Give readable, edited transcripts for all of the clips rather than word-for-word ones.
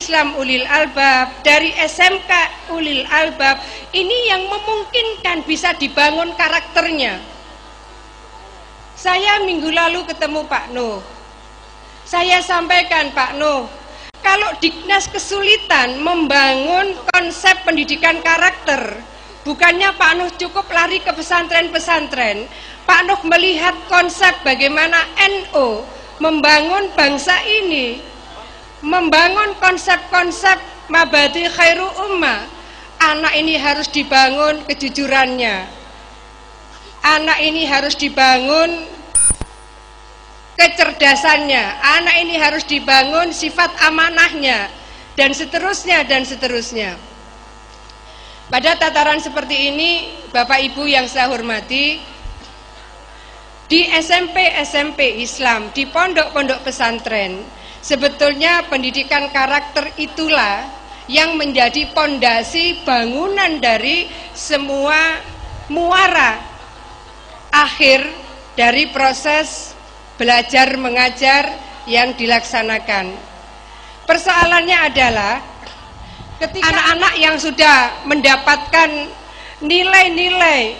Islam Ulil Albab, dari SMK Ulil Albab, ini yang memungkinkan bisa dibangun karakternya. Saya minggu lalu ketemu Pak Nuh. Saya sampaikan, Pak Nuh, kalau Dignas kesulitan membangun konsep pendidikan karakter, bukannya Pak Nuh cukup lari ke pesantren-pesantren. Pak Nuh melihat konsep bagaimana NU membangun bangsa ini, membangun konsep-konsep mabadi khairu ummah. Anak ini harus dibangun kejujurannya, anak ini harus dibangun kecerdasannya, anak ini harus dibangun sifat amanahnya, dan seterusnya dan seterusnya. Pada tataran seperti ini, Bapak Ibu yang saya hormati, di SMP Islam, di pondok-pondok pesantren, sebetulnya pendidikan karakter itulah yang menjadi pondasi bangunan dari semua muara akhir dari proses belajar mengajar yang dilaksanakan. Persoalannya adalah ketika anak-anak yang sudah mendapatkan nilai-nilai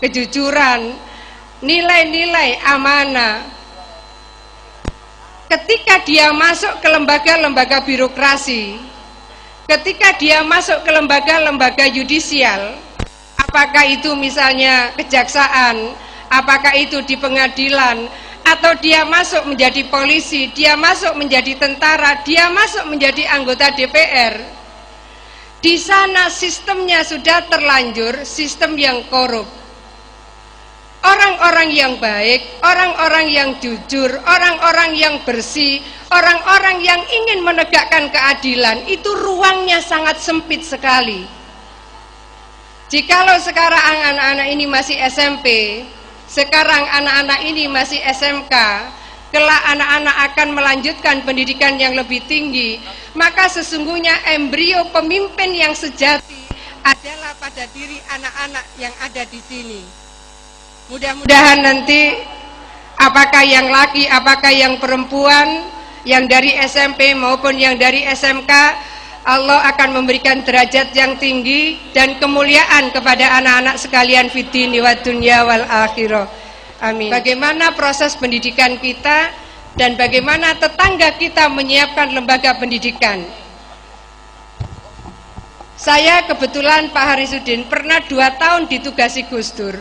kejujuran, nilai-nilai amanah, ketika dia masuk ke lembaga-lembaga birokrasi, ketika dia masuk ke lembaga-lembaga yudisial, apakah itu misalnya kejaksaan, apakah itu di pengadilan, atau dia masuk menjadi polisi, dia masuk menjadi tentara, dia masuk menjadi anggota DPR, di sana sistemnya sudah terlanjur sistem yang korup. Orang-orang yang baik, orang-orang yang jujur, orang-orang yang bersih, orang-orang yang ingin menegakkan keadilan, itu ruangnya sangat sempit sekali. Jikalau sekarang anak-anak ini masih SMP, sekarang anak-anak ini masih SMK, kelak anak-anak akan melanjutkan pendidikan yang lebih tinggi, maka sesungguhnya embrio pemimpin yang sejati adalah pada diri anak-anak yang ada di sini. Mudah-mudahan nanti apakah yang laki, apakah yang perempuan, yang dari SMP maupun yang dari SMK, Allah akan memberikan derajat yang tinggi dan kemuliaan kepada anak-anak sekalian fiddini wa dunya wal akhirah. Amin. Bagaimana proses pendidikan kita dan bagaimana tetangga kita menyiapkan lembaga pendidikan. Saya kebetulan Pak Harisudin pernah 2 tahun ditugasi Gus Dur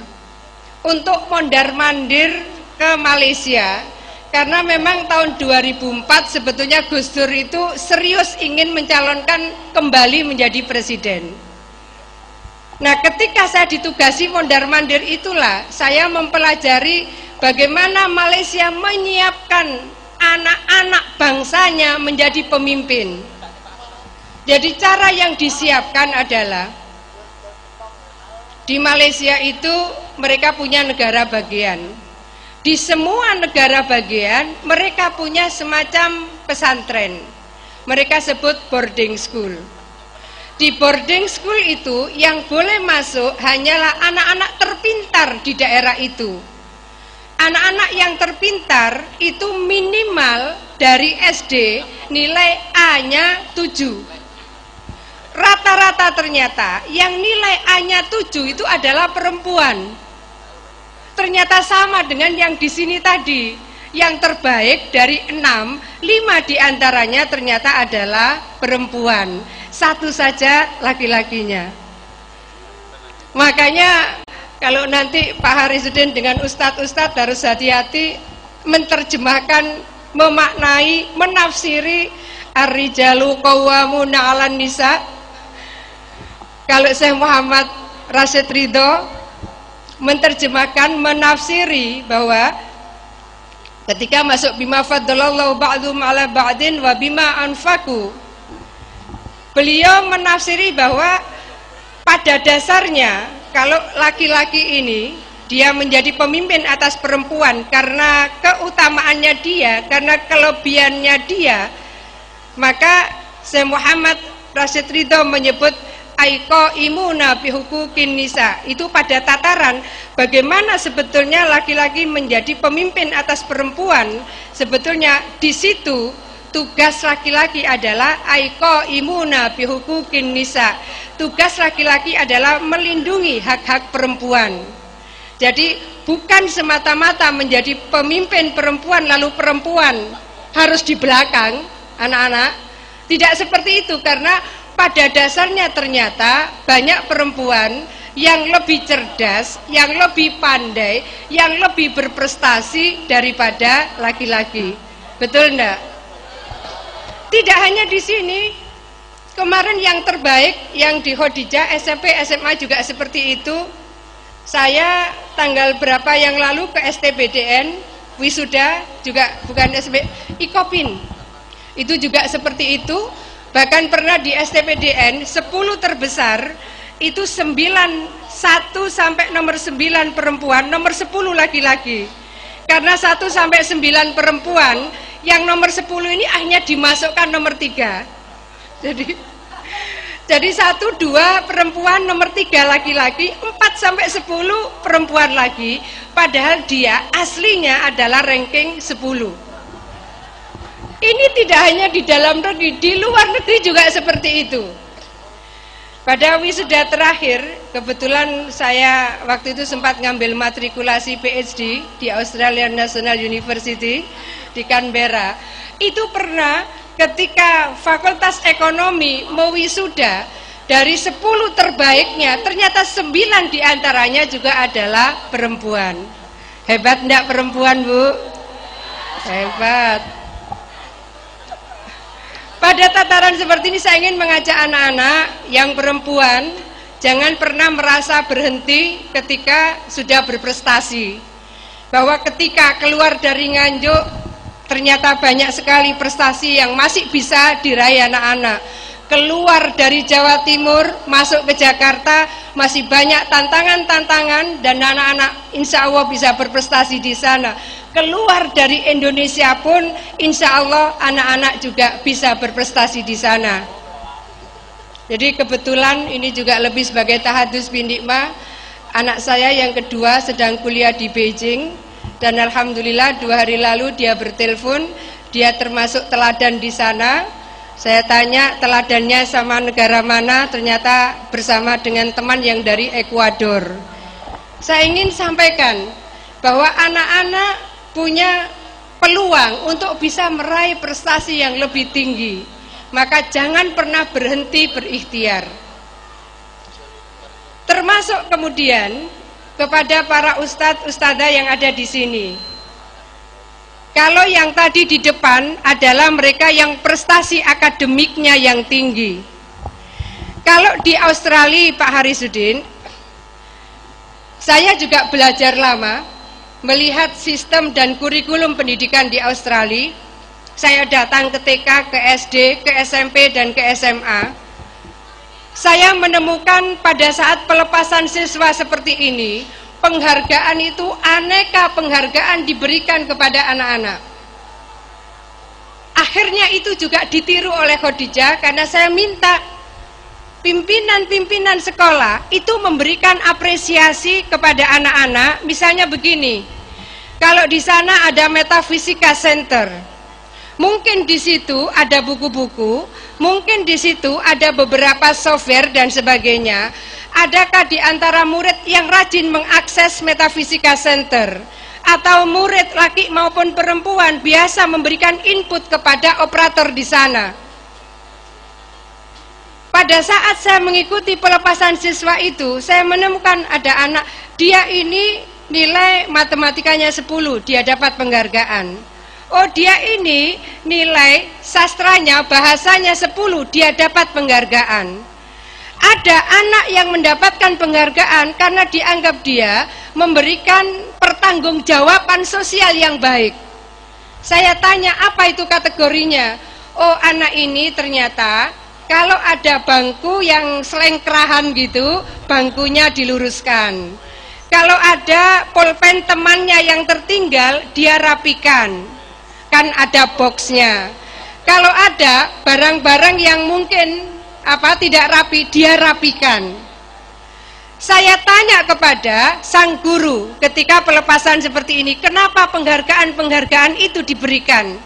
untuk mondar-mandir ke Malaysia, karena memang tahun 2004 sebetulnya Gus Dur itu serius ingin mencalonkan kembali menjadi presiden. Nah, ketika saya ditugasi mondar-mandir itulah saya mempelajari bagaimana Malaysia menyiapkan anak-anak bangsanya menjadi pemimpin. Jadi cara yang disiapkan adalah di Malaysia itu mereka punya negara bagian. Di semua negara bagian mereka punya semacam pesantren. Mereka sebut boarding school. Di boarding school itu yang boleh masuk hanyalah anak-anak terpintar di daerah itu. Anak-anak yang terpintar itu minimal dari SD nilai A-nya 7. Rata-rata ternyata yang nilai A-nya 7 itu adalah perempuan. Ternyata sama dengan yang di sini tadi. Yang terbaik dari 6, 5 diantaranya ternyata adalah perempuan. 1 saja laki-lakinya. Makanya kalau nanti Pak Harisudin dengan ustadz-ustadz harus hati-hati menerjemahkan, memaknai, menafsiri ar-rijalu qawwamuna 'alan nisa. Kalau Syekh Muhammad Rashid Ridho menerjemahkan, menafsiri bahwa ketika masuk bima faddalallahu ba'dhum 'ala ba'din wa bima anfaqu, beliau menafsiri bahwa pada dasarnya kalau laki-laki ini dia menjadi pemimpin atas perempuan karena keutamaannya dia, karena kelebihannya dia, maka Syekh Muhammad Rashid Ridho menyebut aiko imuna bihukukin nisa. Itu pada tataran bagaimana sebetulnya laki-laki menjadi pemimpin atas perempuan. Sebetulnya di situ tugas laki-laki adalah aiko imuna bihukukin nisa. Tugas laki-laki adalah melindungi hak-hak perempuan. Jadi bukan semata-mata menjadi pemimpin perempuan lalu perempuan harus di belakang anak-anak. Tidak seperti itu, karena pada dasarnya ternyata banyak perempuan yang lebih cerdas, yang lebih pandai, yang lebih berprestasi daripada laki-laki. Betul enggak? Tidak hanya di sini. Kemarin yang terbaik yang di Khadijah SMP SMA juga seperti itu. Saya tanggal berapa yang lalu ke STBDN wisuda, juga bukan SB, Ikopin. Itu juga seperti itu. Bahkan pernah di STBDN 10 terbesar itu 1 sampai nomor 9 perempuan, nomor 10 laki-laki. Karena 1 sampai 9 perempuan, yang nomor 10 ini akhirnya dimasukkan nomor 3. Jadi 1, 2 perempuan, nomor 3 laki-laki, 4 sampai 10 perempuan lagi. Padahal dia aslinya adalah ranking 10. Ini tidak hanya di dalam negeri, di luar negeri juga seperti itu. Pada wisuda terakhir, kebetulan saya waktu itu sempat ngambil matrikulasi PhD di Australian National University di Canberra. Itu pernah ketika Fakultas Ekonomi mewisuda, dari 10 terbaiknya ternyata 9 diantaranya juga adalah perempuan. Hebat enggak perempuan, Bu? Hebat. Pada tataran seperti ini saya ingin mengajak anak-anak yang perempuan jangan pernah merasa berhenti ketika sudah berprestasi. Bahwa ketika keluar dari Nganjuk ternyata banyak sekali prestasi yang masih bisa diraih anak-anak. Keluar dari Jawa Timur masuk ke Jakarta masih banyak tantangan-tantangan dan anak-anak insya Allah bisa berprestasi di sana. Keluar dari Indonesia pun insya Allah anak-anak juga bisa berprestasi di sana. Jadi kebetulan ini juga lebih sebagai tahadus bindikma. Anak saya yang kedua sedang kuliah di Beijing dan alhamdulillah 2 hari lalu dia bertelepon, dia termasuk teladan di sana. Saya tanya teladannya sama negara mana, ternyata bersama dengan teman yang dari Ekuador. Saya ingin sampaikan bahwa anak-anak punya peluang untuk bisa meraih prestasi yang lebih tinggi. Maka jangan pernah berhenti berikhtiar. Termasuk kemudian kepada para ustadz-ustadzah yang ada di sini. Kalau yang tadi di depan adalah mereka yang prestasi akademiknya yang tinggi. Kalau di Australia, Pak Harisudin, saya juga belajar lama melihat sistem dan kurikulum pendidikan di Australia. Saya datang ke TK, ke SD, ke SMP, dan ke SMA. Saya menemukan pada saat pelepasan siswa seperti ini, penghargaan itu aneka penghargaan diberikan kepada anak-anak. Akhirnya itu juga ditiru oleh Khadijah karena saya minta pimpinan-pimpinan sekolah itu memberikan apresiasi kepada anak-anak. Misalnya begini, kalau di sana ada Metafisika Center, mungkin di situ ada buku-buku, mungkin di situ ada beberapa software dan sebagainya. Adakah di antara murid yang rajin mengakses Metafisika Center? Atau murid laki maupun perempuan biasa memberikan input kepada operator di sana? Pada saat saya mengikuti pelepasan siswa itu, saya menemukan ada anak, dia ini nilai matematikanya 10, dia dapat penghargaan. Oh, dia ini nilai sastranya, bahasanya 10, dia dapat penghargaan. Ada anak yang mendapatkan penghargaan karena dianggap dia memberikan pertanggungjawaban sosial yang baik. Saya tanya, apa itu kategorinya? Oh, anak ini ternyata kalau ada bangku yang selengkrahan gitu, bangkunya diluruskan. Kalau ada pulpen temannya yang tertinggal, dia rapikan. Kan ada boxnya. Kalau ada barang-barang yang mungkin tidak rapi, dia rapikan. Saya tanya kepada sang guru ketika pelepasan seperti ini, kenapa penghargaan-penghargaan itu diberikan?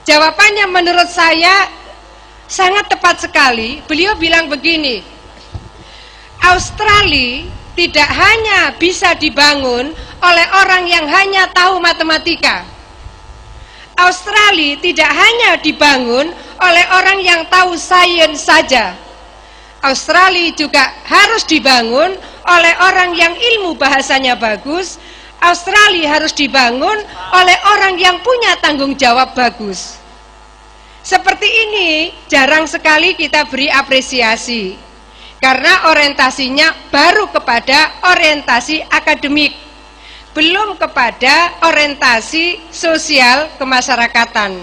Jawabannya menurut saya sangat tepat sekali. Beliau bilang begini, Australia tidak hanya bisa dibangun oleh orang yang hanya tahu matematika. Australia tidak hanya dibangun oleh orang yang tahu sains saja. Australia juga harus dibangun oleh orang yang ilmu bahasanya bagus. Australia harus dibangun oleh orang yang punya tanggung jawab bagus. Seperti ini jarang sekali kita beri apresiasi, karena orientasinya baru kepada orientasi akademik, belum kepada orientasi sosial kemasyarakatan.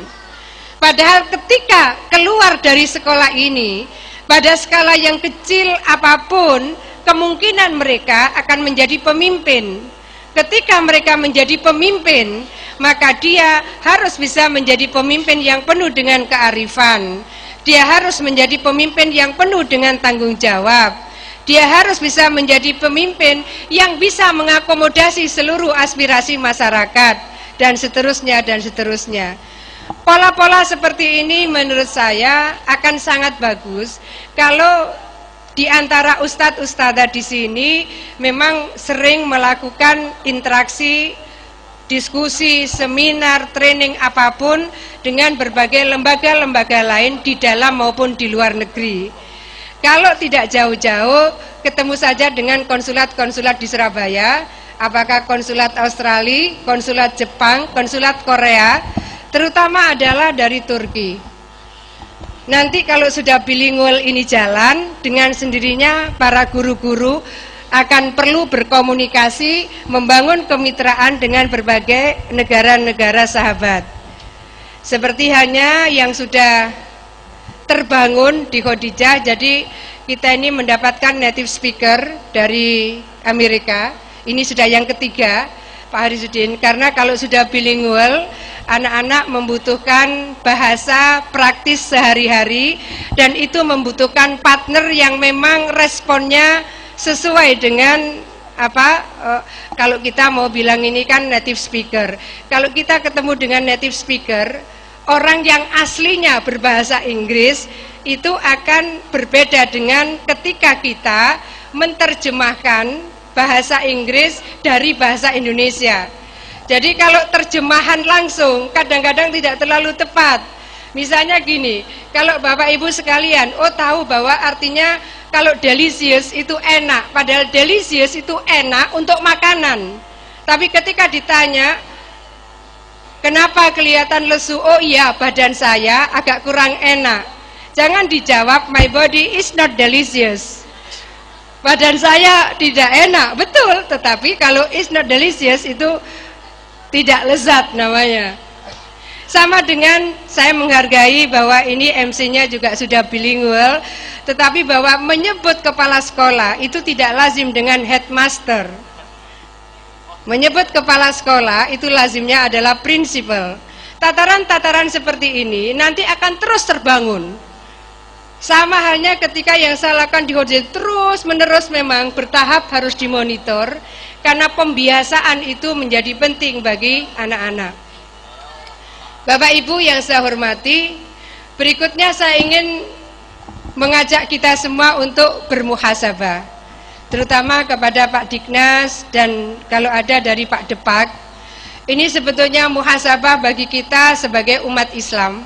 Padahal ketika keluar dari sekolah ini, pada skala yang kecil apapun, kemungkinan mereka akan menjadi pemimpin. Ketika mereka menjadi pemimpin, maka dia harus bisa menjadi pemimpin yang penuh dengan kearifan. Dia harus menjadi pemimpin yang penuh dengan tanggung jawab. Dia harus bisa menjadi pemimpin yang bisa mengakomodasi seluruh aspirasi masyarakat, dan seterusnya dan seterusnya. Pola-pola seperti ini menurut saya akan sangat bagus kalau di antara ustadz-ustadzah di sini memang sering melakukan interaksi, diskusi, seminar, training apapun dengan berbagai lembaga-lembaga lain di dalam maupun di luar negeri. Kalau tidak jauh-jauh, ketemu saja dengan konsulat-konsulat di Surabaya, apakah konsulat Australia, konsulat Jepang, konsulat Korea, terutama adalah dari Turki. Nanti kalau sudah bilingual ini jalan, dengan sendirinya para guru-guru akan perlu berkomunikasi, membangun kemitraan dengan berbagai negara-negara sahabat. Seperti hanya yang sudah terbangun di Khadijah, jadi kita ini mendapatkan native speaker dari Amerika. Ini sudah yang ketiga, Pak Harisudin, karena kalau sudah bilingual, anak-anak membutuhkan bahasa praktis sehari-hari, dan itu membutuhkan partner yang memang responnya sesuai dengan kalau kita mau bilang ini kan native speaker. Kalau kita ketemu dengan native speaker, orang yang aslinya berbahasa Inggris, itu akan berbeda dengan ketika kita menerjemahkan bahasa Inggris dari bahasa Indonesia. Jadi kalau terjemahan langsung kadang-kadang tidak terlalu tepat. Misalnya gini, kalau Bapak Ibu sekalian, tahu bahwa artinya kalau delicious itu enak, padahal delicious itu enak untuk makanan. Tapi ketika ditanya, kenapa kelihatan lesu? Oh iya, badan saya agak kurang enak. Jangan dijawab, my body is not delicious. Badan saya tidak enak, betul, tetapi kalau is not delicious itu tidak lezat namanya. Sama dengan saya menghargai bahwa ini MC-nya juga sudah bilingual, tetapi bahwa menyebut kepala sekolah itu tidak lazim dengan headmaster. Menyebut kepala sekolah itu lazimnya adalah prinsipal. Tataran-tataran seperti ini nanti akan terus terbangun. Sama halnya ketika yang saya lakukan di Khadijah, terus menerus memang bertahap harus dimonitor, karena pembiasaan itu menjadi penting bagi anak-anak. Bapak Ibu yang saya hormati, berikutnya saya ingin mengajak kita semua untuk bermuhasabah, terutama kepada Pak Diknas dan kalau ada dari Pak Depak. Ini sebetulnya muhasabah bagi kita sebagai umat Islam,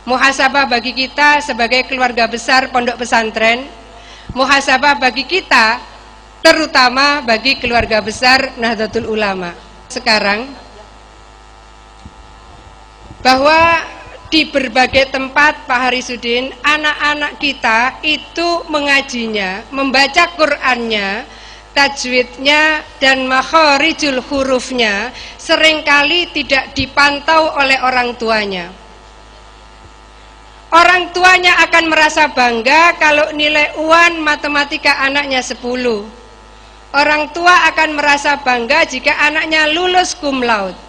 muhasabah bagi kita sebagai keluarga besar pondok pesantren, muhasabah bagi kita terutama bagi keluarga besar Nahdlatul Ulama. Sekarang bahwa di berbagai tempat Pak Harisudin, anak-anak kita itu mengajinya, membaca Qur'annya, tajwidnya dan makharijul hurufnya seringkali tidak dipantau oleh orang tuanya. Orang tuanya akan merasa bangga kalau nilai UAN matematika anaknya 10. Orang tua akan merasa bangga jika anaknya lulus cum laude.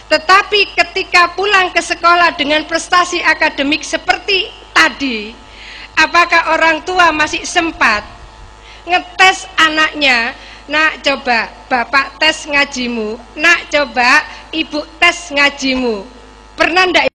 Tetapi ketika pulang ke sekolah dengan prestasi akademik seperti tadi, apakah orang tua masih sempat ngetes anaknya? Nak, coba bapak tes ngajimu. Nak, coba ibu tes ngajimu. Pernah ndak?